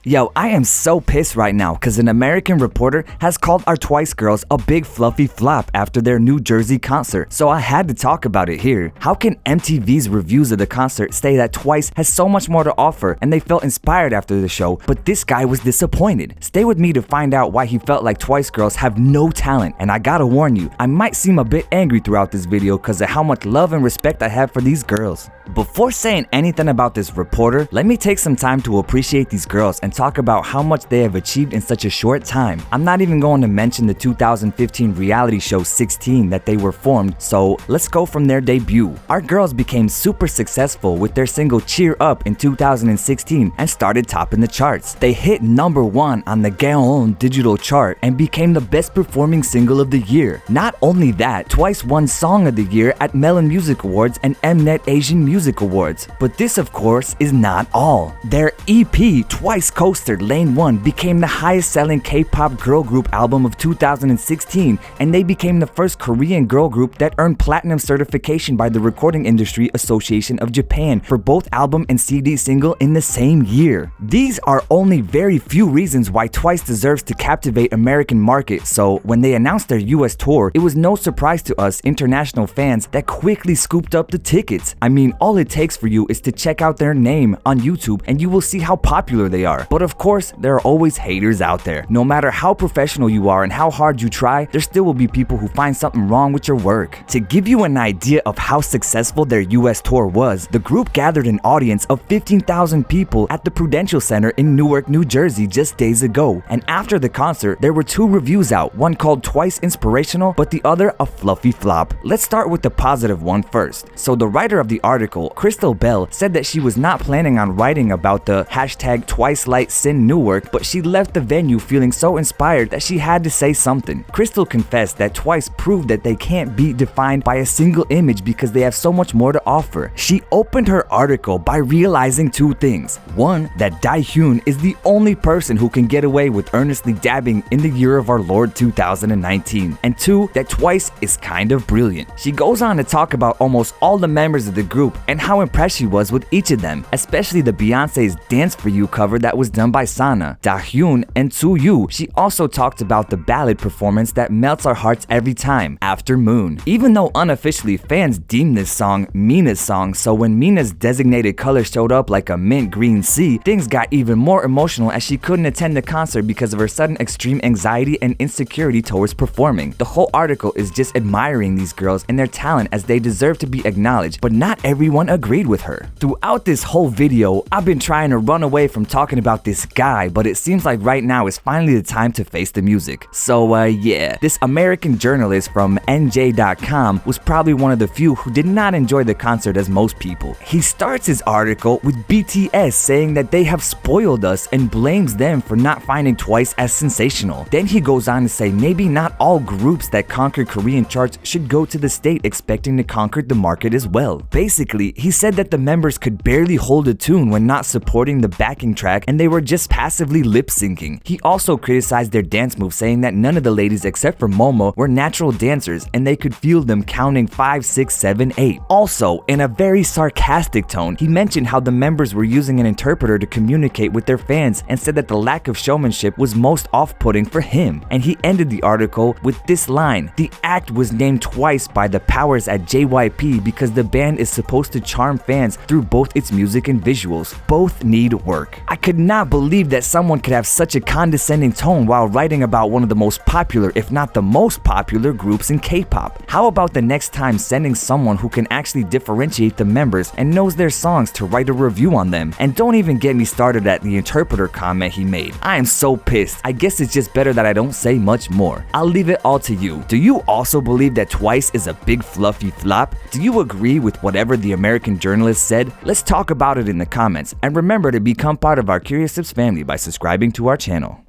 Yo, I am so pissed right now because an American reporter has called our Twice girls a big fluffy flop after their New Jersey concert, so I had to talk about it here. How can MTV's reviews of the concert say that Twice has so much more to offer and they felt inspired after the show, but this guy was disappointed? Stay with me to find out why he felt like Twice girls have no talent, and I gotta warn you, I might seem a bit angry throughout this video because of how much love and respect I have for these girls. Before saying anything about this reporter, let me take some time to appreciate these girls and talk about how much they have achieved in such a short time. I'm not even going to mention the 2015 reality show 16 that they were formed, so let's go from their debut. Our girls became super successful with their single Cheer Up in 2016 and started topping the charts. They hit #1 on the Gaon digital chart and became the best performing single of the year. Not only that, Twice won Song of the Year at Melon Music Awards and Mnet Asian Music Awards. But this, of course, is not all. Their EP, Twice Coaster Lane 1, became the highest selling K-pop girl group album of 2016, and they became the first Korean girl group that earned platinum certification by the Recording Industry Association of Japan for both album and CD single in the same year. These are only very few reasons why Twice deserves to captivate American market, so when they announced their US tour, it was no surprise to us international fans that quickly scooped up the tickets. I mean, all it takes for you is to check out their name on YouTube and you will see how popular they are. But of course, there are always haters out there. No matter how professional you are and how hard you try, there still will be people who find something wrong with your work. To give you an idea of how successful their US tour was, the group gathered an audience of 15,000 people at the Prudential Center in Newark, New Jersey just days ago. And after the concert, there were 2 reviews out, one called Twice Inspirational, but the other a fluffy flop. Let's start with the positive one first. So the writer of the article, Crystal Bell, said that she was not planning on writing about the hashtag Twice Light Sin Newark, but she left the venue feeling so inspired that she had to say something. Crystal confessed that Twice proved that they can't be defined by a single image because they have so much more to offer. She opened her article by realizing 2 things. One, that Daehyun is the only person who can get away with earnestly dabbing in the year of our Lord 2019. And 2, that Twice is kind of brilliant. She goes on to talk about almost all the members of the group and how impressed she was with each of them, especially the Beyonce's Dance For You cover that was done by Sana, Dahyun, and Tsuyu. She also talked about the ballad performance that melts our hearts every time, After Moon. Even though unofficially fans deem this song Mina's song, so when Mina's designated color showed up like a mint green sea, things got even more emotional as she couldn't attend the concert because of her sudden extreme anxiety and insecurity towards performing. The whole article is just admiring these girls and their talent as they deserve to be acknowledged, but not everyone agreed with her. Throughout this whole video, I've been trying to run away from talking about this guy, but it seems like right now is finally the time to face the music. So yeah, this American journalist from NJ.com was probably one of the few who did not enjoy the concert as most people. He starts his article with BTS saying that they have spoiled us and blames them for not finding Twice as sensational. Then he goes on to say maybe not all groups that conquer Korean charts should go to the state expecting to conquer the market as well. Basically, he said that the members could barely hold a tune when not supporting the backing track and they were just passively lip syncing. He also criticized their dance moves, saying that none of the ladies except for Momo were natural dancers and they could feel them counting 5, 6, 7, 8. Also, in a very sarcastic tone, he mentioned how the members were using an interpreter to communicate with their fans and said that the lack of showmanship was most off-putting for him. And he ended the article with this line: "The act was named Twice by the powers at JYP because the band is supposed to charm fans through both its music and visuals. Both need work." I could not believe that someone could have such a condescending tone while writing about one of the most popular, if not the most popular groups in K-pop. How about the next time sending someone who can actually differentiate the members and knows their songs to write a review on them? And don't even get me started at the interpreter comment he made. I am so pissed. I guess it's just better that I don't say much more. I'll leave it all to you. Do you also believe that Twice is a big fluffy flop? Do you agree with whatever the American journalist said? Let's talk about it in the comments, and remember to become part of our Curious Tips family by subscribing to our channel.